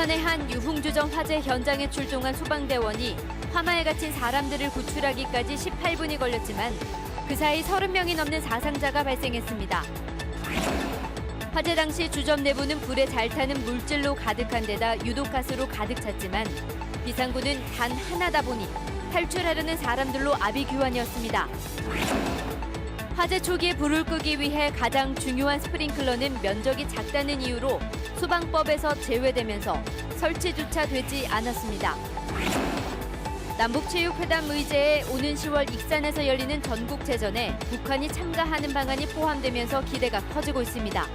군산의 한 유흥주점 화재 현장에 출동한 소방대원이 화마에 갇힌 사람들을 구출하기까지 18분이 걸렸지만 그 사이 30명이 넘는 사상자가 발생했습니다. 화재 당시 주점 내부는 불에 잘 타는 물질로 가득한 데다 유독가스로 가득 찼지만 비상구는 단 하나다 보니 탈출하려는 사람들로 아비규환이었습니다. 화재 초기에 불을 끄기 위해 가장 중요한 스프링클러는 면적이 작다는 이유로 소방법에서 제외되면서 설치조차 되지 않았습니다. 남북체육회담 의제에 오는 10월 익산에서 열리는 전국체전에 북한이 참가하는 방안이 포함되면서 기대가 커지고 있습니다.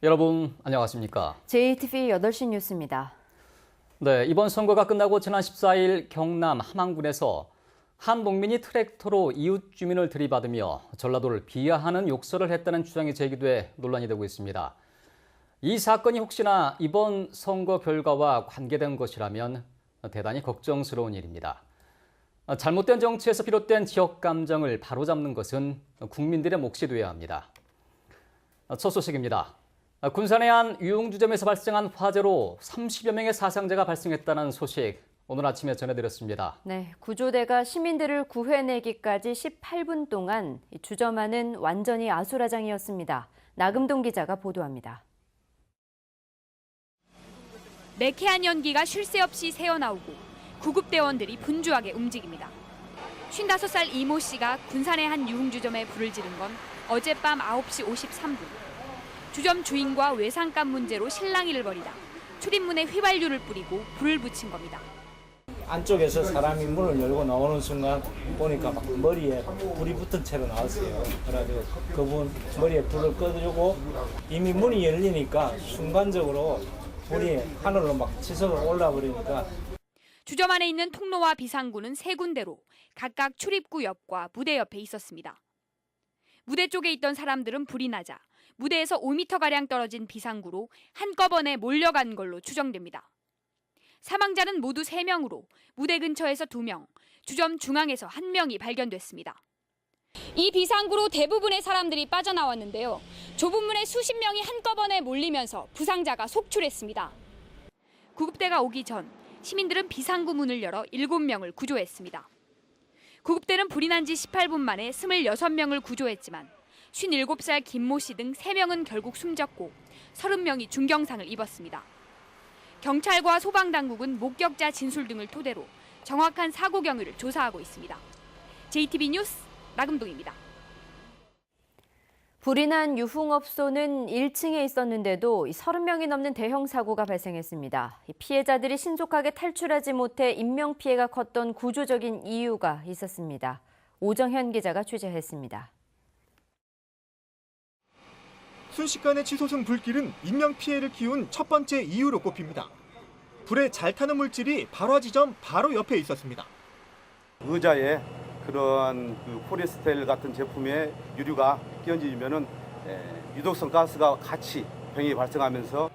여러분 안녕하십니까? JTV 8시 뉴스입니다. 네, 이번 선거가 끝나고 지난 14일 경남 함안군에서 한 농민이 트랙터로 이웃 주민을 들이받으며 전라도를 비하하는 욕설을 했다는 주장이 제기돼 논란이 되고 있습니다. 이 사건이 혹시나 이번 선거 결과와 관계된 것이라면 대단히 걱정스러운 일입니다. 잘못된 정치에서 비롯된 지역 감정을 바로잡는 것은 국민들의 몫이 되어야 합니다. 첫 소식입니다. 군산의 한 유흥주점에서 발생한 화재로 30여 명의 사상자가 발생했다는 소식 오늘 아침에 전해드렸습니다. 네, 구조대가 시민들을 구해내기까지 18분 동안 주점 안은 완전히 아수라장이었습니다. 나금동 기자가 보도합니다. 매캐한 연기가 쉴 새 없이 새어나오고 구급대원들이 분주하게 움직입니다. 55살 이모 씨가 군산의 한 유흥주점에 불을 지른 건 어젯밤 9시 53분. 주점 주인과 외상값 문제로 실랑이를 벌이다 출입문에 휘발유를 뿌리고 불을 붙인 겁니다. 안쪽에서 사람이 문을 열고 나오는 순간 보니까 막 머리에 불이 붙은 채로 나왔어요. 그래가지고 그분 머리에 불을 꺼주고 이미 문이 열리니까 순간적으로 불이 하늘로 막 치솟아 올라버리니까. 주점 안에 있는 통로와 비상구는 세 군데로 각각 출입구 옆과 무대 옆에 있었습니다. 무대 쪽에 있던 사람들은 불이 나자 무대에서 5m가량 떨어진 비상구로 한꺼번에 몰려간 걸로 추정됩니다. 사망자는 모두 3명으로 무대 근처에서 2명, 주점 중앙에서 1명이 발견됐습니다. 이 비상구로 대부분의 사람들이 빠져나왔는데요. 좁은 문에 수십 명이 한꺼번에 몰리면서 부상자가 속출했습니다. 구급대가 오기 전 시민들은 비상구 문을 열어 7명을 구조했습니다. 구급대는 불이 난 지 18분 만에 26명을 구조했지만 57살 김모 씨 등 3명은 결국 숨졌고 30명이 중경상을 입었습니다. 경찰과 소방당국은 목격자 진술 등을 토대로 정확한 사고 경위를 조사하고 있습니다. JTB 뉴스 나금동입니다. 불이 난 유흥업소는 1층에 있었는데도 30명이 넘는 대형 사고가 발생했습니다. 피해자들이 신속하게 탈출하지 못해 인명피해가 컸던 구조적인 이유가 있었습니다. 오정현 기자가 취재했습니다. 순식간에 치솟은 불길은 인명피해를 키운 첫 번째 이유로 꼽힙니다. 불에 잘 타는 물질이 발화 지점 바로 옆에 있었습니다. 의자에 그러한 폴리에스테르 같은 제품의 유류가 끼얹어지면은 유독성 가스가 같이 병이 발생하면서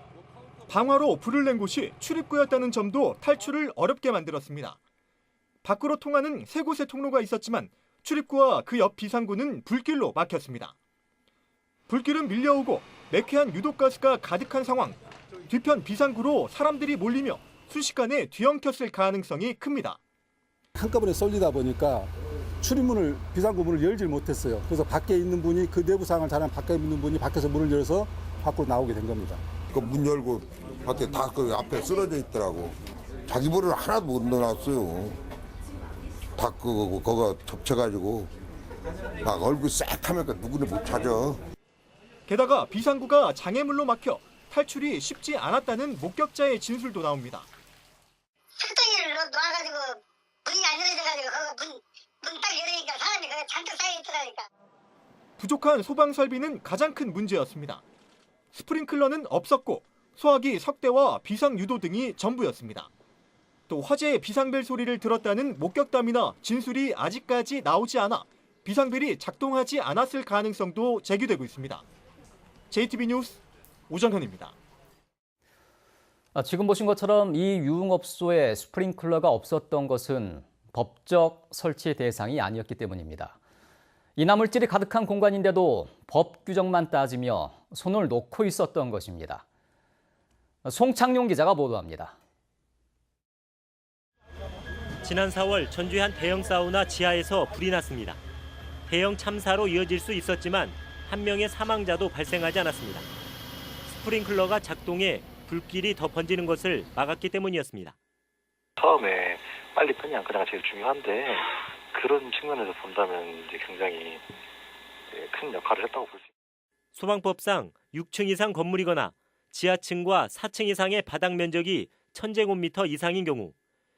방화로 불을 낸 곳이 출입구였다는 점도 탈출을 어렵게 만들었습니다. 밖으로 통하는 세 곳의 통로가 있었지만 출입구와 그 옆 비상구는 불길로 막혔습니다. 불길은 밀려오고 매캐한 유독가스가 가득한 상황. 뒤편 비상구로 사람들이 몰리며 순식간에 뒤엉켰을 가능성이 큽니다. 한꺼번에 쏠리다 보니까 출입문을 비상구 문을 열질 못했어요. 그래서 밖에 있는 분이 그 내부 상황을 잘 아는 밖에 있는 분이 밖에서 문을 열어서 밖으로 나오게 된 겁니다. 그 문 열고 밖에 다 그 앞에 쓰러져 있더라고. 자기 문을 하나도 못 넣어놨어요. 다 그거 덮쳐가지고 막 얼굴 싹하니까 누구는 못 찾아. 게다가 비상구가 장애물로 막혀 탈출이 쉽지 않았다는 목격자의 진술도 나옵니다. 흙덩이를 놓아가지고 문이 안 열어져가지고 문 딱 열으니까 사람이 거기 잔뜩 쌓여 있더라니까. 부족한 소방 설비는 가장 큰 문제였습니다. 스프링클러는 없었고 소화기 석대와 비상 유도 등이 전부였습니다. 또 화재의 비상벨 소리를 들었다는 목격담이나 진술이 아직까지 나오지 않아 비상벨이 작동하지 않았을 가능성도 제기되고 있습니다. JTB 뉴스 오정현입니다. 지금 보신 것처럼 이 유흥업소에 스프링클러가 없었던 것은 법적 설치 대상이 아니었기 때문입니다. 이나물질이 가득한 공간인데도 법 규정만 따지며 손을 놓고 있었던 것입니다. 송창용 기자가 보도합니다. 지난 4월 전주의 한 대형 사우나 지하에서 불이 났습니다. 대형 참사로 이어질 수 있었지만 한 명의 사망자도 발생하지 않았습니다. 스프링클러가 작동해 불길이 더 번지는 것을 막았기 때문이었습니다. 처음에 빨리 끄냐 안 끄냐가 제일 중요한데 그런 측면에서 본다면 이제 굉장히 큰 역할을 했다고 볼 수 있습니다. 소방법상 6층 이상 건물이거나 지하층과 4층 이상의 바닥 면적이 1000제곱미터 이상인 경우,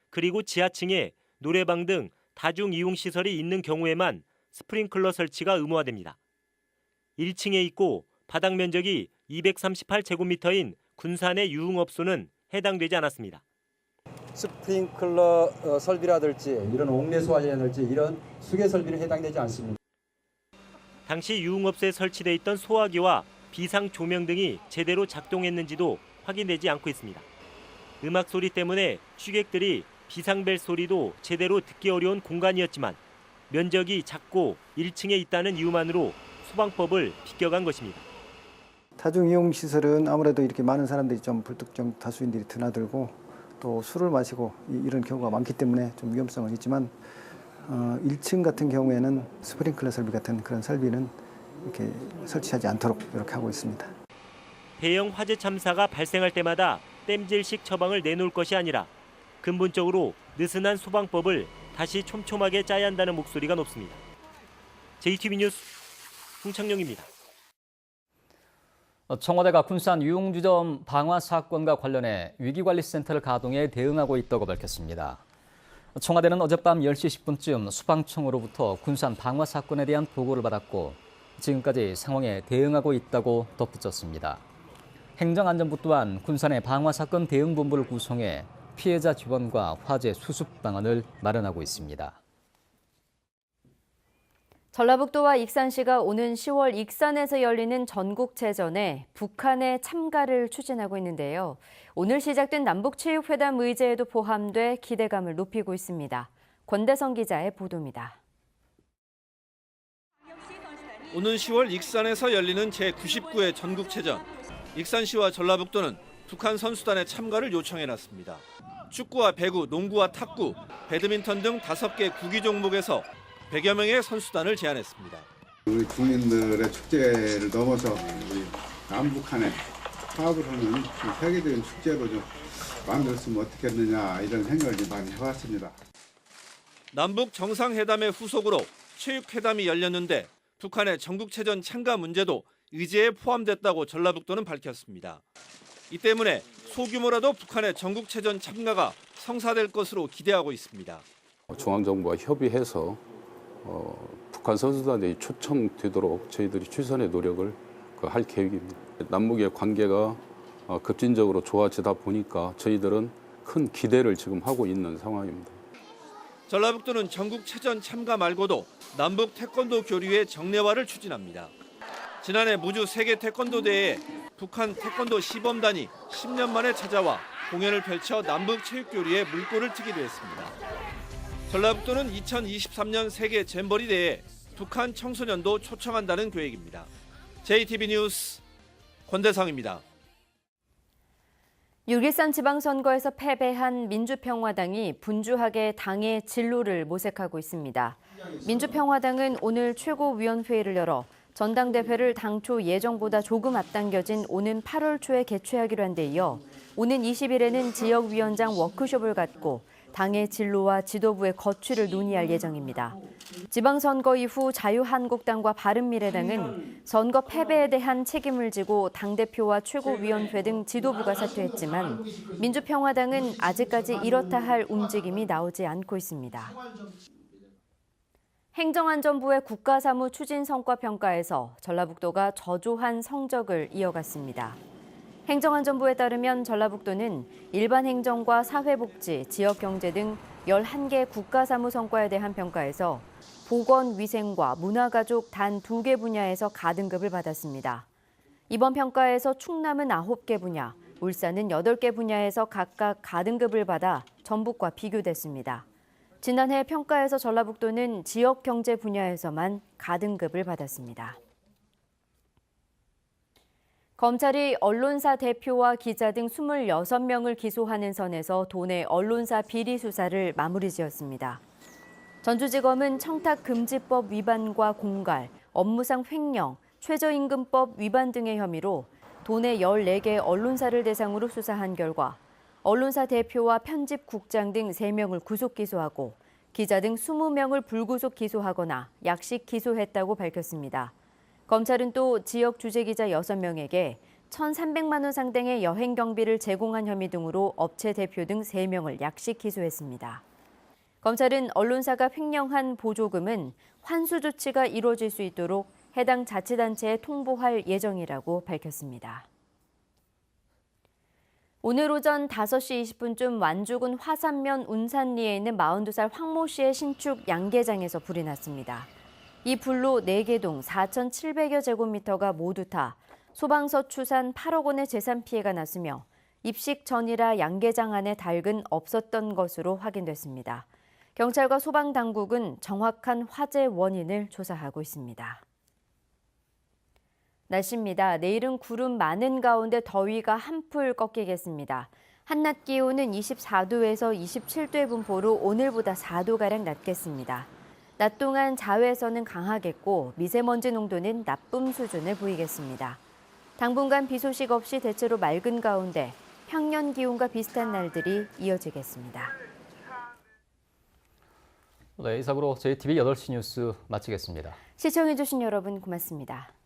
그리고 지하층에 노래방 등 다중 이용 시설이 있는 경우에만 스프링클러 설치가 의무화됩니다. 1층에 있고 바닥 면적이 238제곱미터인 군산의 유흥업소는 해당되지 않았습니다. 스프링클러 설비라든지 이런 옥내 소화제라든지 이런 수계 설비는 해당되지 않습니다. 당시 유흥업소에 설치돼 있던 소화기와 비상 조명 등이 제대로 작동했는지도 확인되지 않고 있습니다. 음악 소리 때문에 취객들이 비상벨 소리도 제대로 듣기 어려운 공간이었지만 면적이 작고 1층에 있다는 이유만으로 소방법을 비껴간 것입니다. 다중이용시설은 아무래도 이렇게 많은 사람들이 좀 불특정 다수인들이 드나들고 또 술을 마시고 이런 경우가 많기 때문에 좀 위험성은 있지만 1층 같은 경우에는 스프링클러 설비 같은 그런 설비는 이렇게 설치하지 않도록 이렇게 하고 있습니다. 대형 화재 참사가 발생할 때마다 땜질식 처방을 내놓을 것이 아니라 근본적으로 느슨한 소방법을 다시 촘촘하게 짜야 한다는 목소리가 높습니다. JTBC 뉴스 송창용입니다. 청와대가 군산 유흥주점 방화 사건과 관련해 위기관리센터를 가동해 대응하고 있다고 밝혔습니다. 청와대는 어젯밤 10시 10분쯤 수방청으로부터 군산 방화 사건에 대한 보고를 받았고 지금까지 상황에 대응하고 있다고 덧붙였습니다. 행정안전부 또한 군산의 방화 사건 대응본부를 구성해 피해자 지원과 화재 수습 방안을 마련하고 있습니다. 전라북도와 익산시가 오는 10월 익산에서 열리는 전국체전에 북한의 참가를 추진하고 있는데요. 오늘 시작된 남북체육회담 의제에도 포함돼 기대감을 높이고 있습니다. 권대성 기자의 보도입니다. 오는 10월 익산에서 열리는 제99회 전국체전. 익산시와 전라북도는 북한 선수단의 참가를 요청해놨습니다. 축구와 배구, 농구와 탁구, 배드민턴 등 5개 구기 종목에서 100여 명의 선수단을 제안했습니다. 우리 국민들의 축제를 넘어서 우리 남북한의 화합을 하는 세계적인 축제로 좀 만들었으면 어떻겠느냐 이런 생각을 많이 해왔습니다. 남북 정상회담의 후속으로 체육회담이 열렸는데 북한의 전국체전 참가 문제도 의제에 포함됐다고 전라북도는 밝혔습니다. 이 때문에 소규모라도 북한의 전국체전 참가가 성사될 것으로 기대하고 있습니다. 중앙정부와 협의해서 북한 선수단이 초청되도록 저희들이 최선의 노력을 할 계획입니다. 남북의 관계가 급진적으로 좋아지다 보니까 저희들은 큰 기대를 지금 하고 있는 상황입니다. 전라북도는 전국체전 참가 말고도 남북 태권도 교류의 정례화를 추진합니다. 지난해 무주 세계 태권도 대회에 북한 태권도 시범단이 10년 만에 찾아와 공연을 펼쳐 남북 체육 교류에 물꼬를 트기도 했습니다. 전라북도는 2023년 세계 잼버리 대회에 북한 청소년도 초청한다는 계획입니다. JTBC 뉴스 권대성입니다. 6.13 지방선거에서 패배한 민주평화당이 분주하게 당의 진로를 모색하고 있습니다. 민주평화당은 오늘 최고위원회의를 열어 전당대회를 당초 예정보다 조금 앞당겨진 오는 8월 초에 개최하기로 한 데 이어 오는 20일에는 지역위원장 워크숍을 갖고 당의 진로와 지도부의 거취를 논의할 예정입니다. 지방선거 이후 자유한국당과 바른미래당은 선거 패배에 대한 책임을 지고 당대표와 최고위원회 등 지도부가 사퇴했지만 민주평화당은 아직까지 이렇다 할 움직임이 나오지 않고 있습니다. 행정안전부의 국가사무 추진 성과 평가에서 전라북도가 저조한 성적을 이어갔습니다. 행정안전부에 따르면 전라북도는 일반 행정과 사회복지, 지역경제 등 11개 국가사무 성과에 대한 평가에서 보건위생과 문화가족 단 2개 분야에서 가등급을 받았습니다. 이번 평가에서 충남은 9개 분야, 울산은 8개 분야에서 각각 가등급을 받아 전북과 비교됐습니다. 지난해 평가에서 전라북도는 지역 경제 분야에서만 가등급을 받았습니다. 검찰이 언론사 대표와 기자 등 26명을 기소하는 선에서 도내 언론사 비리 수사를 마무리지었습니다. 전주지검은 청탁금지법 위반과 공갈, 업무상 횡령, 최저임금법 위반 등의 혐의로 도내 14개 언론사를 대상으로 수사한 결과 언론사 대표와 편집국장 등 3명을 구속 기소하고 기자 등 20명을 불구속 기소하거나 약식 기소했다고 밝혔습니다. 검찰은 또 지역 주재기자 6명에게 1,300만 원 상당의 여행 경비를 제공한 혐의 등으로 업체 대표 등 3명을 약식 기소했습니다. 검찰은 언론사가 횡령한 보조금은 환수 조치가 이루어질 수 있도록 해당 자치단체에 통보할 예정이라고 밝혔습니다. 오늘 오전 5시 20분쯤 완주군 화산면 운산리에 있는 42살 황모 씨의 신축 양계장에서 불이 났습니다. 이 불로 4개 동 4,700여 제곱미터가 모두 타 소방서 추산 8억 원의 재산 피해가 났으며 입식 전이라 양계장 안에 닭은 없었던 것으로 확인됐습니다. 경찰과 소방당국은 정확한 화재 원인을 조사하고 있습니다. 날씨입니다. 내일은 구름 많은 가운데 더위가 한풀 꺾이겠습니다. 한낮 기온은 24도에서 27도의 분포로 오늘보다 4도가량 낮겠습니다. 낮 동안 자외선은 강하겠고 미세먼지 농도는 나쁨 수준을 보이겠습니다. 당분간 비 소식 없이 대체로 맑은 가운데 평년 기온과 비슷한 날들이 이어지겠습니다. 네, 이상으로 저희 TV 8시 뉴스 마치겠습니다. 시청해주신 여러분 고맙습니다.